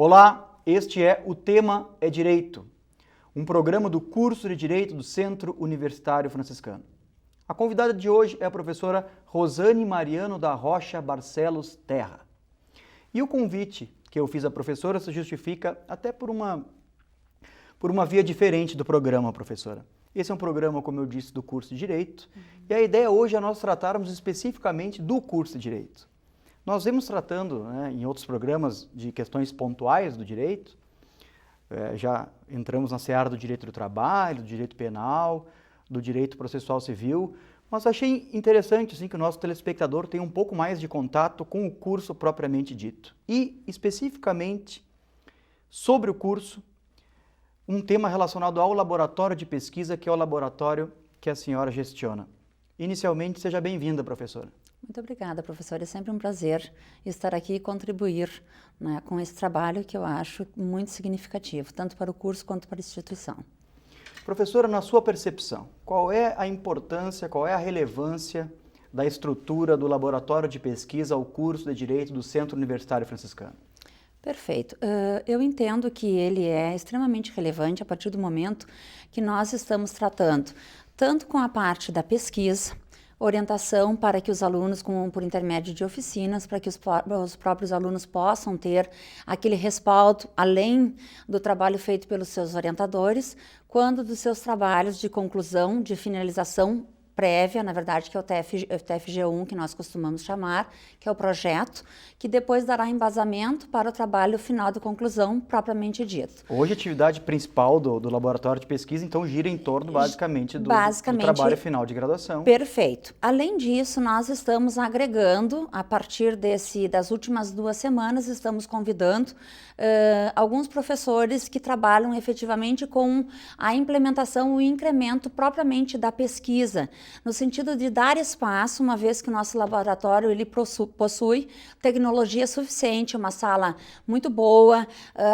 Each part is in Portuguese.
Olá, este é O Tema é Direito, um programa do curso de Direito do Centro Universitário Franciscano. A convidada de hoje é a professora Rosane Mariano da Rocha Barcelos Terra. E o convite que eu fiz à professora se justifica até por uma via diferente do programa, professora. Esse é um programa, como eu disse, do curso de Direito, e a ideia hoje é nós tratarmos especificamente do curso de Direito. Nós vemos tratando, em outros programas, de questões pontuais do direito, já entramos na seara do direito do trabalho, do direito penal, do direito processual civil, mas achei interessante assim, que o nosso telespectador tenha um pouco mais de contato com o curso propriamente dito. E, especificamente, sobre o curso, um tema relacionado ao laboratório de pesquisa, que é o laboratório que a senhora gestiona. Inicialmente, seja bem-vinda, professora. Muito obrigada, professora. É sempre um prazer estar aqui e contribuir com esse trabalho que eu acho muito significativo, tanto para o curso quanto para a instituição. Professora, na sua percepção, qual é a importância, qual é a relevância da estrutura do laboratório de pesquisa ao curso de Direito do Centro Universitário Franciscano? Perfeito. Eu entendo que ele é extremamente relevante a partir do momento que nós estamos tratando tanto com a parte da pesquisa, orientação para que os alunos, por intermédio de oficinas, para que os próprios alunos possam ter aquele respaldo, além do trabalho feito pelos seus orientadores, quando dos seus trabalhos de conclusão, de finalização prévia, na verdade, que é o TFG1, que nós costumamos chamar, que é o projeto, que depois dará embasamento para o trabalho final de conclusão propriamente dito. Hoje a atividade principal do laboratório de pesquisa, então, gira em torno, basicamente, do trabalho final de graduação. Perfeito. Além disso, nós estamos agregando, a partir das últimas 2 semanas, estamos convidando alguns professores que trabalham efetivamente com a implementação, o incremento propriamente da pesquisa, no sentido de dar espaço, uma vez que o nosso laboratório ele possui tecnologia suficiente, uma sala muito boa,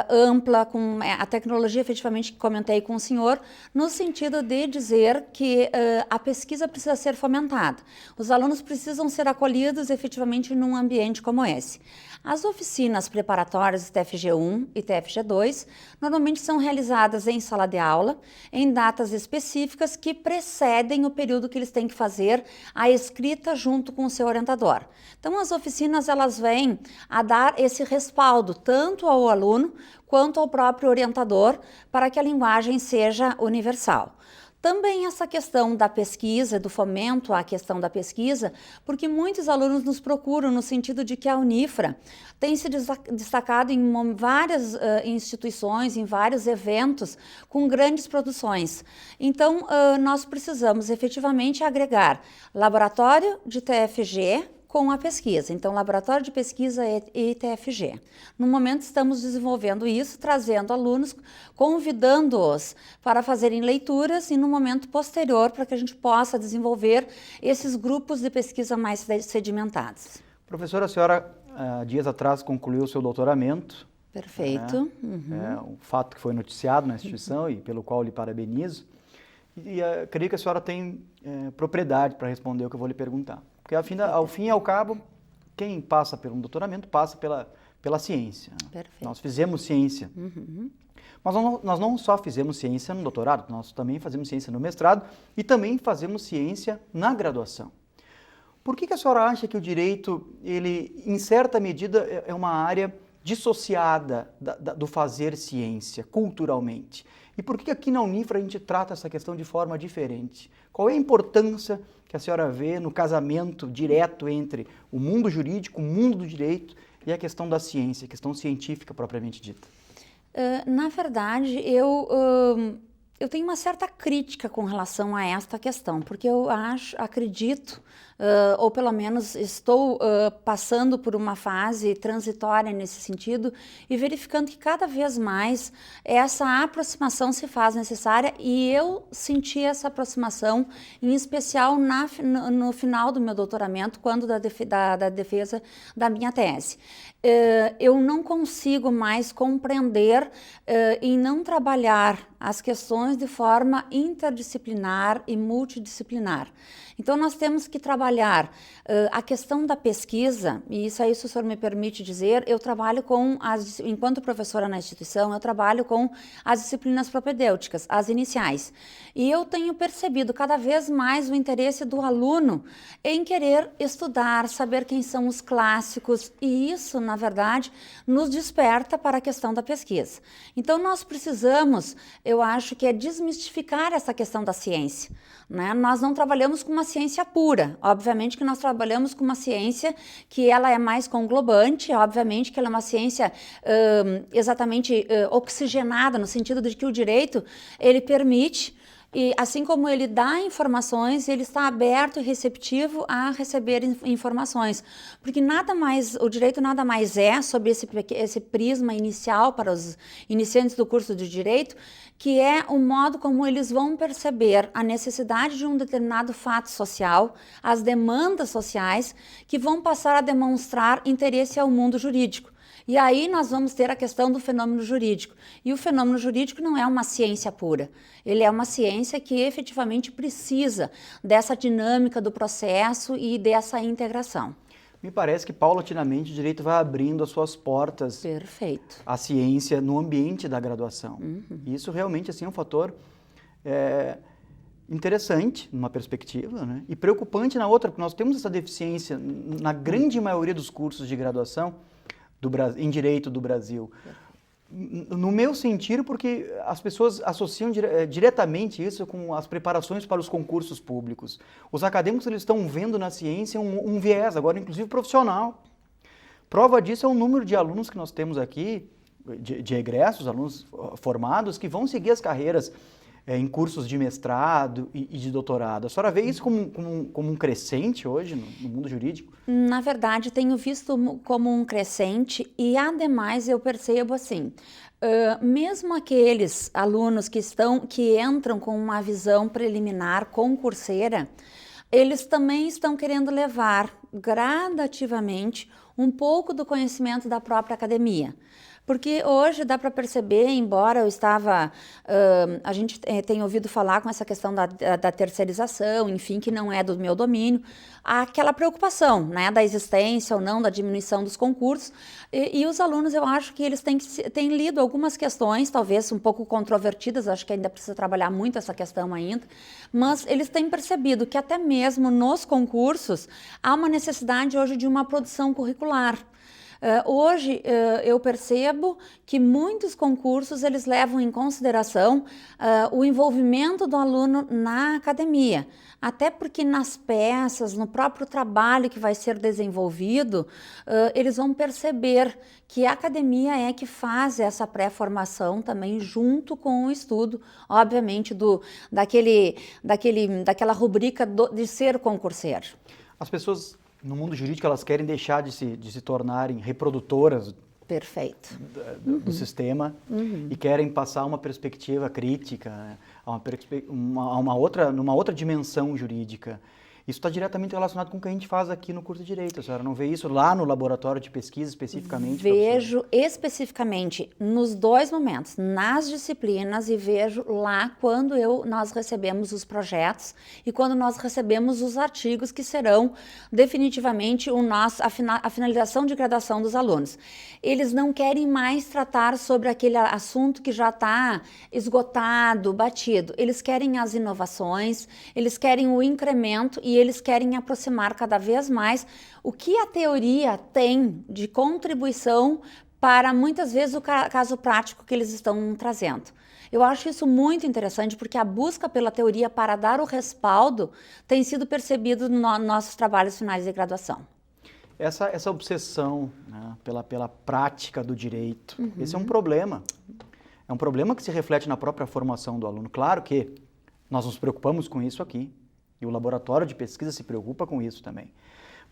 ampla, com a tecnologia efetivamente que comentei com o senhor, no sentido de dizer que a pesquisa precisa ser fomentada. Os alunos precisam ser acolhidos efetivamente num ambiente como esse. As oficinas preparatórias TFG1 e TFG2 normalmente são realizadas em sala de aula, em datas específicas que precedem o período que eles têm que fazer a escrita junto com o seu orientador. Então, as oficinas elas vêm a dar esse respaldo tanto ao aluno quanto ao próprio orientador para que a linguagem seja universal. Também essa questão da pesquisa, do fomento à questão da pesquisa, porque muitos alunos nos procuram no sentido de que a Unifra tem se destacado em várias instituições, em vários eventos, com grandes produções. Então, nós precisamos efetivamente agregar laboratório de TFG, com a pesquisa. Então, laboratório de pesquisa e TFG. No momento, estamos desenvolvendo isso, trazendo alunos, convidando-os para fazerem leituras e no momento posterior para que a gente possa desenvolver esses grupos de pesquisa mais sedimentados. Professora, a senhora, dias atrás, concluiu o seu doutoramento. Perfeito. Um fato que foi noticiado na instituição e pelo qual lhe parabenizo. E creio que a senhora tem propriedade para responder o que eu vou lhe perguntar. Porque, ao fim e ao cabo, quem passa por um doutoramento passa pela ciência. Perfeito. Nós fizemos ciência. Mas nós não só fizemos ciência no doutorado, nós também fazemos ciência no mestrado e também fazemos ciência na graduação. Por que a senhora acha que o direito, ele, em certa medida, é uma área dissociada do fazer ciência, culturalmente? E por que aqui na Unifra a gente trata essa questão de forma diferente? Qual é a importância que a senhora vê no casamento direto entre o mundo jurídico, o mundo do direito e a questão da ciência, a questão científica propriamente dita? Na verdade, eu tenho uma certa crítica com relação a esta questão, porque eu acredito, ou pelo menos estou passando por uma fase transitória nesse sentido e verificando que cada vez mais essa aproximação se faz necessária e eu senti essa aproximação, em especial no final do meu doutoramento, quando da defesa da minha tese. Eu não consigo mais compreender e não trabalhar as questões de forma interdisciplinar e multidisciplinar. Então, nós temos que trabalhar trabalhar a questão da pesquisa, e isso aí, se o senhor me permite dizer, eu trabalho enquanto professora na instituição, eu trabalho com as disciplinas propedêuticas, as iniciais. E eu tenho percebido cada vez mais o interesse do aluno em querer estudar, saber quem são os clássicos, e isso, na verdade, nos desperta para a questão da pesquisa. Então, nós precisamos, eu acho que é desmistificar essa questão da ciência, né? Nós não trabalhamos com uma ciência pura, obviamente que nós trabalhamos com uma ciência que ela é mais conglobante, obviamente que ela é uma ciência exatamente oxigenada, no sentido de que o direito, ele permite, e assim como ele dá informações, ele está aberto e receptivo a receber informações. Porque o direito nada mais é, sobre esse prisma inicial para os iniciantes do curso de direito, que é o modo como eles vão perceber a necessidade de um determinado fato social, as demandas sociais, que vão passar a demonstrar interesse ao mundo jurídico. E aí nós vamos ter a questão do fenômeno jurídico. E o fenômeno jurídico não é uma ciência pura. Ele é uma ciência que efetivamente precisa dessa dinâmica do processo e dessa integração. Me parece que paulatinamente o direito vai abrindo as suas portas. Perfeito. À ciência no ambiente da graduação. E isso realmente assim, é um fator interessante numa perspectiva, né? E preocupante na outra, porque nós temos essa deficiência na grande maioria dos cursos de graduação em Direito do Brasil. No meu sentido, porque as pessoas associam diretamente isso com as preparações para os concursos públicos. Os acadêmicos eles estão vendo na ciência um viés, agora inclusive profissional. Prova disso é o número de alunos que nós temos aqui, de egressos, alunos formados, que vão seguir as carreiras em cursos de mestrado e de doutorado. A senhora vê isso como um crescente hoje no mundo jurídico? Na verdade, tenho visto como um crescente e, ademais, eu percebo assim, mesmo aqueles alunos que entram com uma visão preliminar, concurseira, eles também estão querendo levar gradativamente um pouco do conhecimento da própria academia. Porque hoje dá para perceber, embora a gente tenha ouvido falar com essa questão da terceirização, enfim, que não é do meu domínio, aquela preocupação, né, da existência ou não, da diminuição dos concursos, e os alunos, eu acho que eles têm lido algumas questões, talvez um pouco controvertidas, acho que ainda precisa trabalhar muito essa questão ainda, mas eles têm percebido que até mesmo nos concursos há uma necessidade hoje de uma produção curricular. Hoje eu percebo que muitos concursos eles levam em consideração o envolvimento do aluno na academia, até porque nas peças, no próprio trabalho que vai ser desenvolvido, eles vão perceber que a academia é que faz essa pré-formação também junto com o estudo, obviamente, daquela rubrica de ser concurseiro. As pessoas no mundo jurídico, elas querem deixar de se tornarem reprodutoras. Perfeito. Do sistema e querem passar uma perspectiva crítica, né, numa outra dimensão jurídica. Isso está diretamente relacionado com o que a gente faz aqui no curso de Direito. A senhora não vê isso lá no laboratório de pesquisa especificamente? Vejo especificamente nos dois momentos, nas disciplinas, e vejo lá quando nós recebemos os projetos e quando nós recebemos os artigos que serão definitivamente a finalização de graduação dos alunos. Eles não querem mais tratar sobre aquele assunto que já está esgotado, batido. Eles querem as inovações, eles querem o incremento e eles querem aproximar cada vez mais o que a teoria tem de contribuição para, muitas vezes, o caso prático que eles estão trazendo. Eu acho isso muito interessante, porque a busca pela teoria para dar o respaldo tem sido percebido nos nossos trabalhos finais de graduação. Essa obsessão, né, pela prática do direito, esse é um problema. É um problema que se reflete na própria formação do aluno. Claro que nós nos preocupamos com isso aqui. E o laboratório de pesquisa se preocupa com isso também.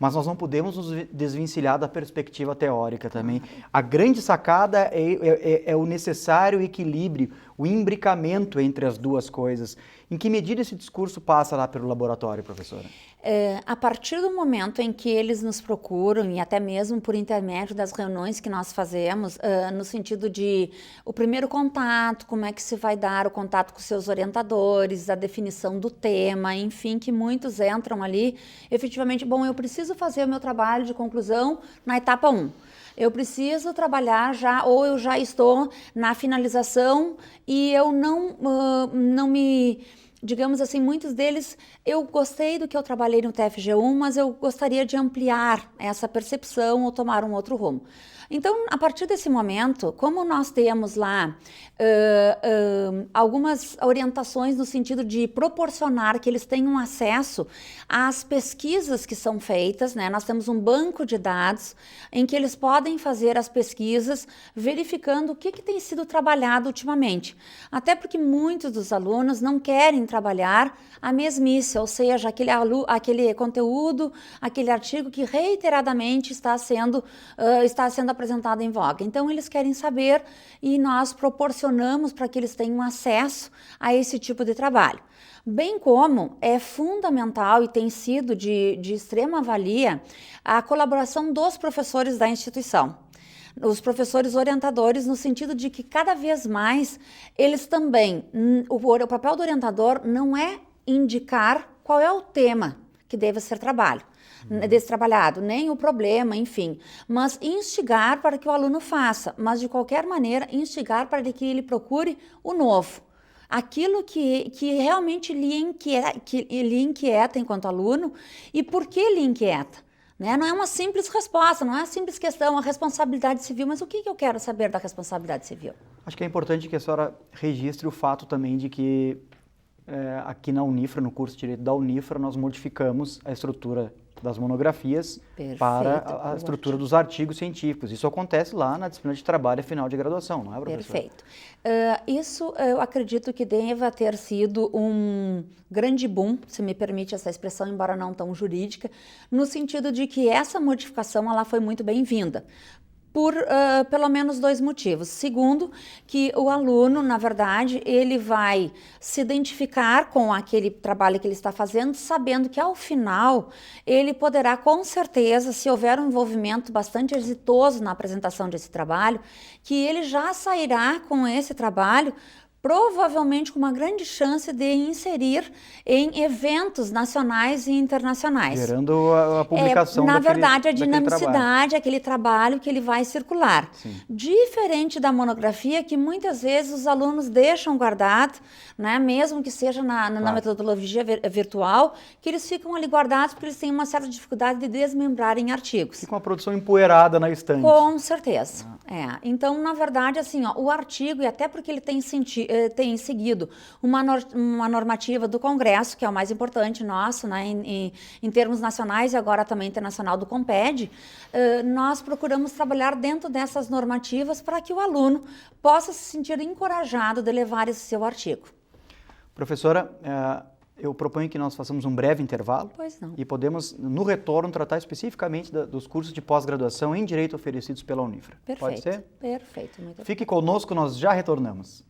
mas nós não podemos nos desvencilhar da perspectiva teórica também. A grande sacada é o necessário equilíbrio, o imbricamento entre as duas coisas. Em que medida esse discurso passa lá pelo laboratório, professora? A partir do momento em que eles nos procuram, e até mesmo por intermédio das reuniões que nós fazemos, no sentido de o primeiro contato, como é que se vai dar o contato com seus orientadores, a definição do tema, enfim, que muitos entram ali, efetivamente, bom, eu preciso fazer o meu trabalho de conclusão na etapa 1. Eu preciso trabalhar já, ou eu já estou na finalização e eu não me... Digamos assim, muitos deles, eu gostei do que eu trabalhei no TFG1, mas eu gostaria de ampliar essa percepção ou tomar um outro rumo. Então, a partir desse momento, como nós temos lá algumas orientações no sentido de proporcionar que eles tenham acesso às pesquisas que são feitas, né? Nós temos um banco de dados em que eles podem fazer as pesquisas verificando o que tem sido trabalhado ultimamente. Até porque muitos dos alunos não querem trabalhar a mesmice, ou seja, aquele conteúdo, aquele artigo que reiteradamente está sendo apresentado em voga. Então, eles querem saber e nós proporcionamos para que eles tenham acesso a esse tipo de trabalho. Bem como é fundamental e tem sido de extrema valia a colaboração dos professores da instituição. Os professores orientadores, no sentido de que cada vez mais eles também, o papel do orientador não é indicar qual é o tema que deve ser trabalhado, nem o problema, enfim, mas instigar para que o aluno faça, mas de qualquer maneira instigar para que ele procure o novo. Aquilo que realmente lhe inquieta enquanto aluno e por que lhe inquieta. Né? Não é uma simples resposta, não é uma simples questão, a responsabilidade civil, mas o que eu quero saber da responsabilidade civil? Acho que é importante que a senhora registre o fato também de que aqui na Unifra, no curso de Direito da Unifra, nós modificamos a estrutura das monografias para a estrutura dos artigos científicos. Isso acontece lá na disciplina de trabalho final de graduação, não é, professor? Perfeito. Isso eu acredito que deva ter sido um grande boom, se me permite essa expressão, embora não tão jurídica, no sentido de que essa modificação ela foi muito bem-vinda. Por pelo menos 2 motivos. Segundo, que o aluno, na verdade, ele vai se identificar com aquele trabalho que ele está fazendo, sabendo que ao final ele poderá, com certeza, se houver um envolvimento bastante exitoso na apresentação desse trabalho, que ele já sairá com esse trabalho provavelmente com uma grande chance de inserir em eventos nacionais e internacionais. Gerando a publicação na verdade, a dinamicidade, aquele trabalho que ele vai circular. Sim. Diferente da monografia, que muitas vezes os alunos deixam guardado, né, mesmo que seja na metodologia virtual, que eles ficam ali guardados porque eles têm uma certa dificuldade de desmembrar em artigos. Fica uma produção empoeirada na estante. Com certeza. Então, na verdade, assim, o artigo, e até porque ele tem seguido uma normativa do Congresso, que é o mais importante nosso, né, em termos nacionais e agora também internacional do COMPED, nós procuramos trabalhar dentro dessas normativas para que o aluno possa se sentir encorajado de levar esse seu artigo. Professora, eu proponho que nós façamos um breve intervalo. Pois não. E podemos, no retorno, tratar especificamente dos cursos de pós-graduação em Direito oferecidos pela Unifra. Perfeito. Pode ser? Perfeito. Muito Fique conosco, nós já retornamos.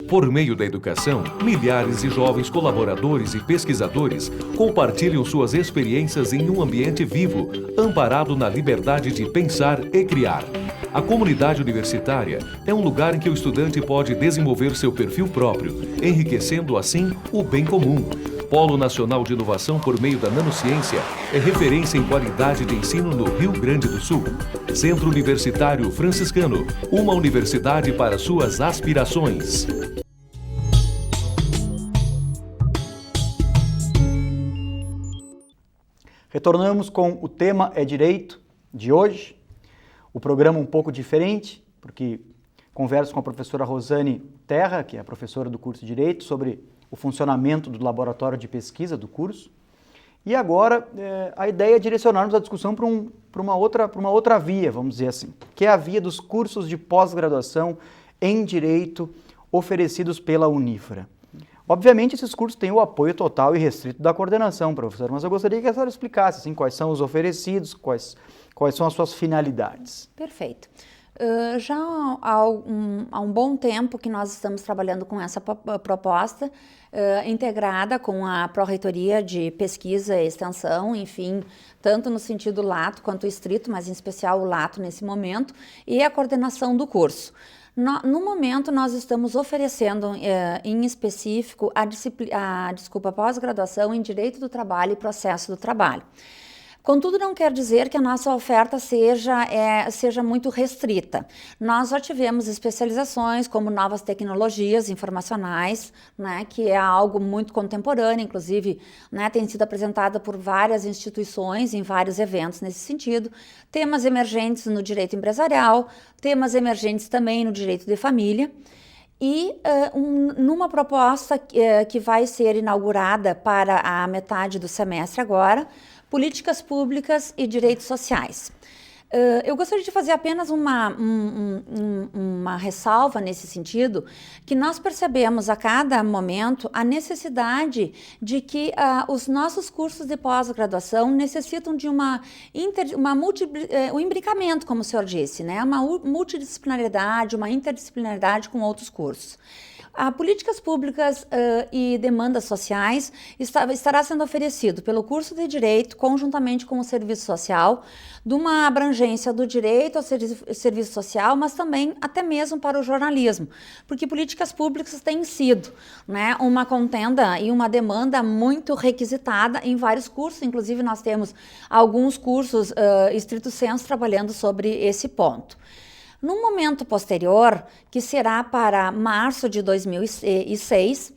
Por meio da educação, milhares de jovens colaboradores e pesquisadores compartilham suas experiências em um ambiente vivo, amparado na liberdade de pensar e criar. A comunidade universitária é um lugar em que o estudante pode desenvolver seu perfil próprio, enriquecendo assim o bem comum. Polo Nacional de Inovação por meio da Nanociência é referência em qualidade de ensino no Rio Grande do Sul. Centro Universitário Franciscano, uma universidade para suas aspirações. Retornamos com o tema é Direito de hoje, o programa um pouco diferente, porque converso com a professora Rosane Terra, que é a professora do curso de Direito, sobre o funcionamento do laboratório de pesquisa do curso. E agora a ideia é direcionarmos a discussão para uma outra via, vamos dizer assim, que é a via dos cursos de pós-graduação em Direito oferecidos pela Unifra. Obviamente, esses cursos têm o apoio total e restrito da coordenação, professor, mas eu gostaria que a senhora explicasse assim, quais são os oferecidos, quais são as suas finalidades. Perfeito. Já há um bom tempo que nós estamos trabalhando com essa proposta, integrada com a Pró-Reitoria de Pesquisa e Extensão, enfim, tanto no sentido lato quanto estrito, mas em especial o lato nesse momento, e a coordenação do curso. No momento, nós estamos oferecendo, em específico, a pós-graduação em Direito do Trabalho e Processo do Trabalho. Contudo, não quer dizer que a nossa oferta seja muito restrita. Nós já tivemos especializações como novas tecnologias informacionais, né, que é algo muito contemporâneo, inclusive, né, tem sido apresentada por várias instituições em vários eventos nesse sentido. Temas emergentes no direito empresarial, temas emergentes também no direito de família. E numa proposta que vai ser inaugurada para a metade do semestre agora, Políticas Públicas e Direitos Sociais. Eu gostaria de fazer apenas uma ressalva nesse sentido, que nós percebemos a cada momento a necessidade de que os nossos cursos de pós-graduação necessitam de um imbricamento, como o senhor disse, né? Uma multidisciplinaridade, uma interdisciplinaridade com outros cursos. A Políticas Públicas e Demandas Sociais estará sendo oferecido pelo curso de Direito, conjuntamente com o Serviço Social, de uma abrangência do direito ao serviço social, mas também até mesmo para o jornalismo, porque políticas públicas têm sido, né, uma contenda e uma demanda muito requisitada em vários cursos, inclusive nós temos alguns cursos estrito sensu trabalhando sobre esse ponto. No momento posterior, que será para março de 2016,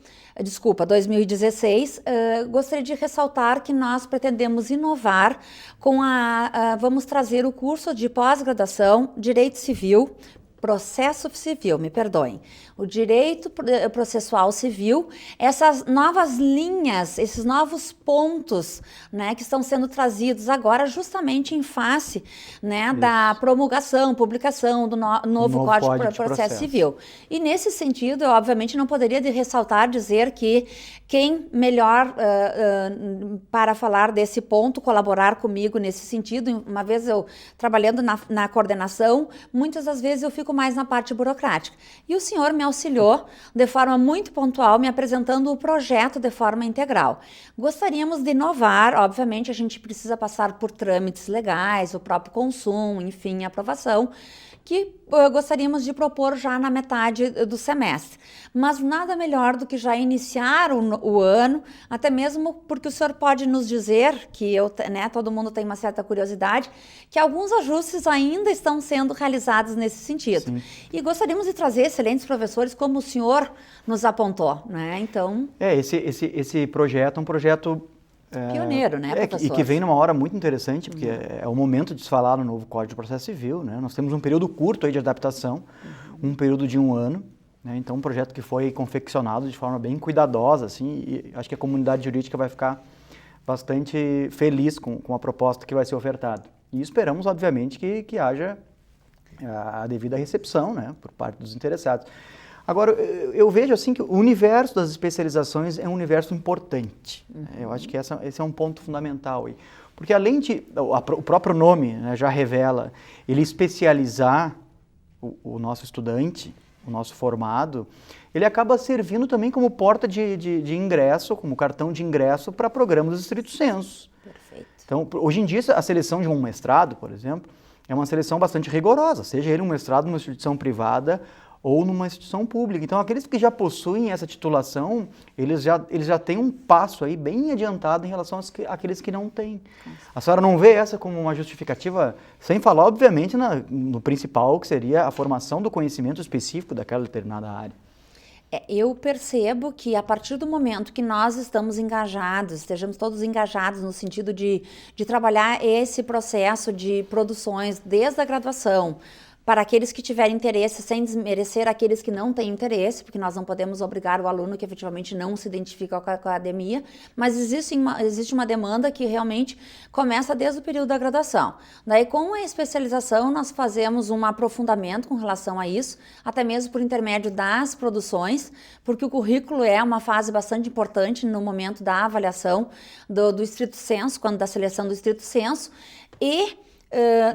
gostaria de ressaltar que nós pretendemos inovar com vamos trazer o curso de pós-graduação Direito Civil, Processo Civil, me perdoem, o Direito Processual Civil, essas novas linhas, esses novos pontos, né, que estão sendo trazidos agora justamente em face, né, da promulgação, publicação do novo Código de Processo Civil. E nesse sentido, eu obviamente não poderia dizer que quem melhor para falar desse ponto, colaborar comigo nesse sentido, uma vez eu trabalhando na coordenação, muitas das vezes eu fico mais na parte burocrática. E o senhor me auxiliou de forma muito pontual, me apresentando o projeto de forma integral. Gostaríamos de inovar, obviamente a gente precisa passar por trâmites legais, o próprio consumo, enfim, aprovação, que gostaríamos de propor já na metade do semestre. Mas nada melhor do que já iniciar o ano, até mesmo porque o senhor pode nos dizer, que todo mundo tem uma certa curiosidade, que alguns ajustes ainda estão sendo realizados nesse sentido. Sim. E gostaríamos de trazer excelentes professores, como o senhor nos apontou, né? Então... Esse projeto é um projeto... pioneiro, né, professor? E que vem numa hora muito interessante, porque é o momento de se falar no novo Código de Processo Civil, né? Nós temos um período curto aí de adaptação, um período de 1 ano, né? Então um projeto que foi confeccionado de forma bem cuidadosa, assim, e acho que a comunidade jurídica vai ficar bastante feliz com a proposta que vai ser ofertada. E esperamos, obviamente, que haja a devida recepção, né, por parte dos interessados. Agora, eu vejo assim que o universo das especializações é um universo importante. Eu acho que esse é um ponto fundamental aí. Porque além de, o próprio nome, né, já revela, ele especializar o nosso estudante, o nosso formado, ele acaba servindo também como porta de ingresso, como cartão de ingresso para programas estrito sensu. Perfeito. Então, hoje em dia, a seleção de um mestrado, por exemplo, é uma seleção bastante rigorosa, seja ele um mestrado numa instituição privada ou numa instituição pública. Então, aqueles que já possuem essa titulação, eles já têm um passo aí bem adiantado em relação àqueles que não têm. A senhora não vê essa como uma justificativa, sem falar, obviamente, no principal, que seria a formação do conhecimento específico daquela determinada área? Eu percebo que a partir do momento que nós estamos engajados, estejamos todos engajados no sentido de trabalhar esse processo de produções desde a graduação, para aqueles que tiverem interesse, sem desmerecer aqueles que não têm interesse, porque nós não podemos obrigar o aluno que efetivamente não se identifica com a academia, mas existe uma demanda que realmente começa desde o período da graduação. Daí, com a especialização, nós fazemos um aprofundamento com relação a isso, até mesmo por intermédio das produções, porque o currículo é uma fase bastante importante no momento da avaliação do estrito sensu, quando da seleção do estrito sensu, e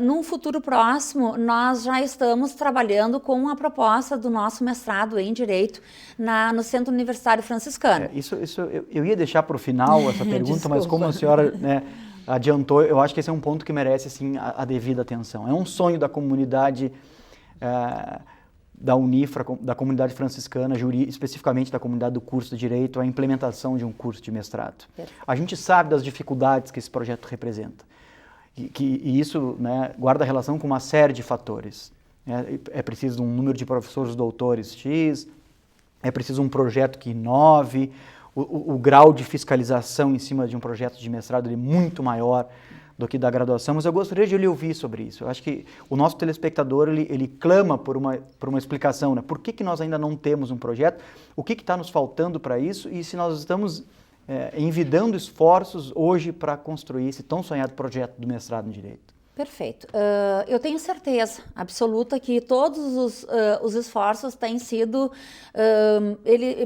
num futuro próximo, nós já estamos trabalhando com a proposta do nosso mestrado em Direito no Centro Universitário Franciscano. Eu ia deixar para o final essa pergunta, mas como a senhora, né, adiantou, eu acho que esse é um ponto que merece assim, a devida atenção. É um sonho da comunidade da Unifra, da comunidade franciscana, especificamente da comunidade do curso de Direito, a implementação de um curso de mestrado. A gente sabe das dificuldades que esse projeto representa. E isso, né, guarda relação com uma série de fatores. É preciso um número de professores doutores X, é preciso um projeto que inove, o grau de fiscalização em cima de um projeto de mestrado é muito maior do que da graduação, mas eu gostaria de lhe ouvir sobre isso. Eu acho que o nosso telespectador, ele clama por uma explicação, né? Por que nós ainda não temos um projeto, o que está nos faltando para isso e se nós estamos envidando esforços hoje para construir esse tão sonhado projeto do mestrado em Direito. Perfeito. Eu tenho certeza absoluta que todos os esforços têm sido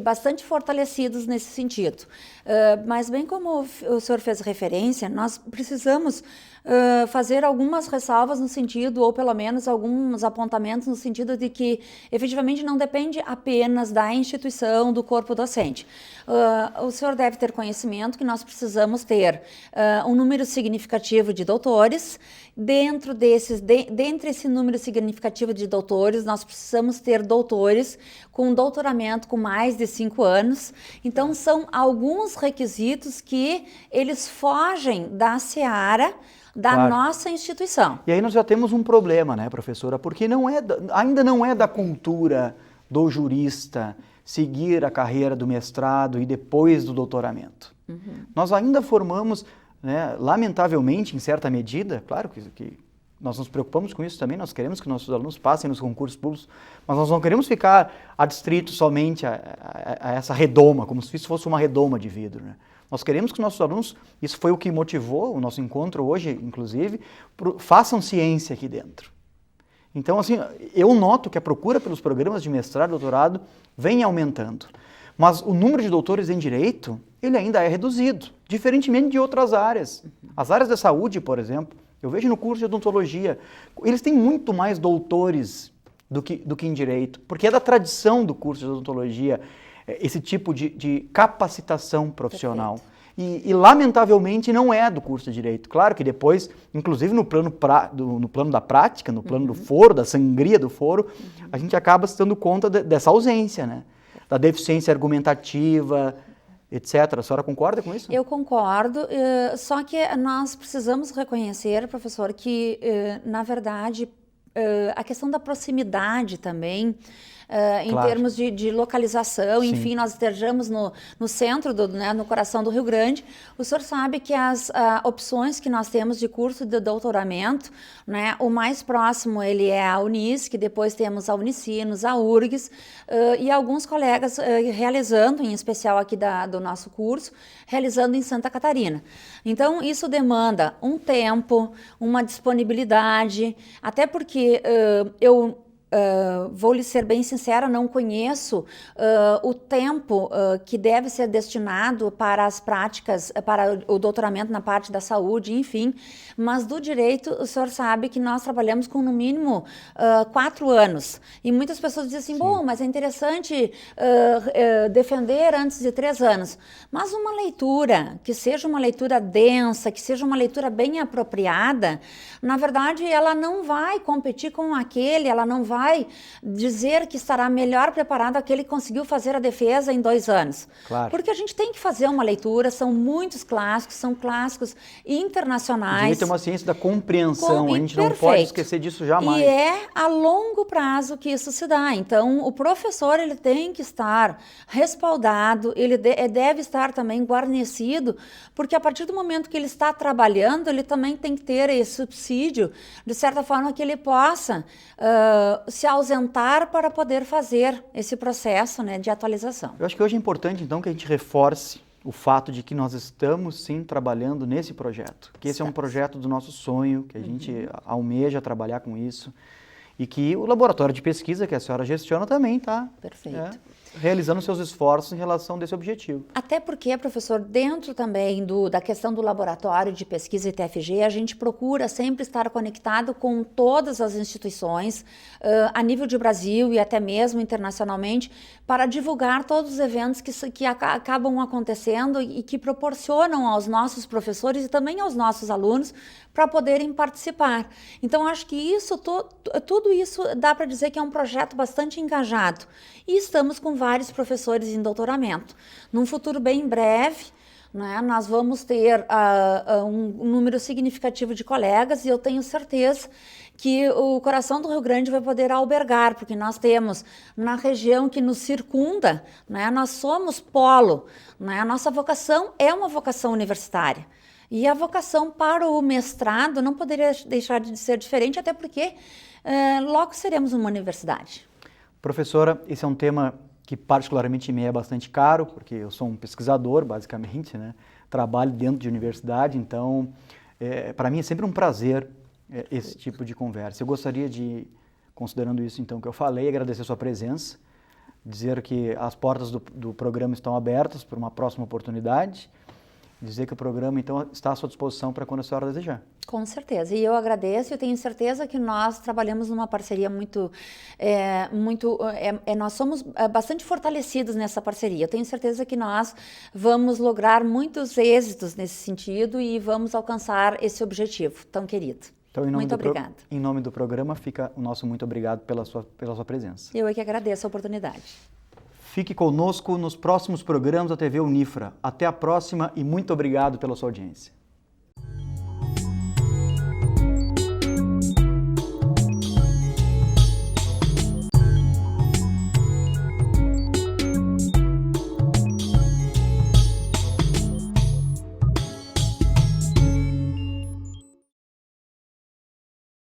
bastante fortalecidos nesse sentido. Mas bem como o senhor fez referência, nós precisamos fazer algumas ressalvas no sentido, ou pelo menos alguns apontamentos no sentido de que efetivamente não depende apenas da instituição, do corpo docente. O senhor deve ter conhecimento que nós precisamos ter um número significativo de doutores. Dentre esse número significativo de doutores, nós precisamos ter doutores com doutoramento com mais de 5 anos. Então, são alguns requisitos que eles fogem da seara da nossa instituição. E aí nós já temos um problema, né, professora? Porque ainda não é da cultura do jurista seguir a carreira do mestrado e depois do doutoramento. Nós ainda formamos, né, lamentavelmente, em certa medida, claro que nós nos preocupamos com isso também, nós queremos que nossos alunos passem nos concursos públicos, mas nós não queremos ficar adstritos somente a essa redoma, como se isso fosse uma redoma de vidro, né? Nós queremos que nossos alunos, isso foi o que motivou o nosso encontro hoje, inclusive, façam ciência aqui dentro. Então, assim, eu noto que a procura pelos programas de mestrado e doutorado vem aumentando, mas o número de doutores em Direito, ele ainda é reduzido, diferentemente de outras áreas. As áreas da saúde, por exemplo, eu vejo no curso de odontologia, eles têm muito mais doutores do que em Direito, porque é da tradição do curso de odontologia esse tipo de capacitação profissional. E lamentavelmente não é do curso de Direito. Claro que depois, inclusive no plano da prática, no plano do foro, da sangria do foro, a gente acaba se dando conta dessa ausência, né? Da deficiência argumentativa, etc. A senhora concorda com isso? Eu concordo, só que nós precisamos reconhecer, professor, que, na verdade, a questão da proximidade também, em termos de localização, sim. Enfim, nós estejamos no centro, no coração do Rio Grande. O senhor sabe que as opções que nós temos de curso de doutoramento, né, o mais próximo ele é a Unisc, depois temos a Unicinos, a URGS, e alguns colegas realizando, em especial aqui do nosso curso, realizando em Santa Catarina. Então, isso demanda um tempo, uma disponibilidade, até porque vou lhe ser bem sincera, não conheço o tempo que deve ser destinado para as práticas, para o doutoramento na parte da saúde, enfim, mas do direito, o senhor sabe que nós trabalhamos com no mínimo 4 anos, e muitas pessoas dizem assim, bom, mas é interessante defender antes de 3 anos, mas uma leitura, que seja uma leitura densa, que seja uma leitura bem apropriada, na verdade, ela não vai competir com ela não vai vai dizer que estará melhor preparado aquele que conseguiu fazer a defesa em 2 anos. Claro. Porque a gente tem que fazer uma leitura, são muitos clássicos, são clássicos internacionais. O direito é uma ciência da compreensão, a gente não perfeito. pode esquecer disso jamais. E é a longo prazo que isso se dá. Então, o professor ele tem que estar respaldado, ele deve estar também guarnecido, porque a partir do momento que ele está trabalhando, ele também tem que ter esse subsídio, de certa forma que ele possa se ausentar para poder fazer esse processo, né, de atualização. Eu acho que hoje é importante, então, que a gente reforce o fato de que nós estamos, sim, trabalhando nesse projeto. Que esse é um projeto do nosso sonho, que a gente almeja trabalhar com isso. E que o laboratório de pesquisa que a senhora gestiona também está realizando seus esforços em relação desse objetivo. Até porque, professor, dentro também da questão do laboratório de pesquisa ITFG, a gente procura sempre estar conectado com todas as instituições, a nível de Brasil e até mesmo internacionalmente, para divulgar todos os eventos que acabam acontecendo e que proporcionam aos nossos professores e também aos nossos alunos para poderem participar. Então, acho que isso, tudo isso dá para dizer que é um projeto bastante engajado. E estamos com vários professores em doutoramento. Num futuro bem breve, né, nós vamos ter um número significativo de colegas e eu tenho certeza que o coração do Rio Grande vai poder albergar, porque nós temos na região que nos circunda, né, nós somos polo, né, a nossa vocação é uma vocação universitária. E a vocação para o mestrado não poderia deixar de ser diferente, até porque logo seremos uma universidade. Professora, esse é um tema que particularmente me é bastante caro, porque eu sou um pesquisador, basicamente, né? Trabalho dentro de universidade, então, para mim é sempre um prazer esse tipo de conversa. Eu gostaria de, considerando isso então que eu falei, agradecer a sua presença, dizer que as portas do programa estão abertas para uma próxima oportunidade, dizer que o programa, então, está à sua disposição para quando a senhora desejar. Com certeza. E eu agradeço e tenho certeza que nós trabalhamos numa parceria nós somos bastante fortalecidos nessa parceria. Eu tenho certeza que nós vamos lograr muitos êxitos nesse sentido e vamos alcançar esse objetivo tão querido. Então, muito obrigada. Em nome do programa, fica o nosso muito obrigado pela sua presença. Eu é que agradeço a oportunidade. Fique conosco nos próximos programas da TV Unifra. Até a próxima e muito obrigado pela sua audiência.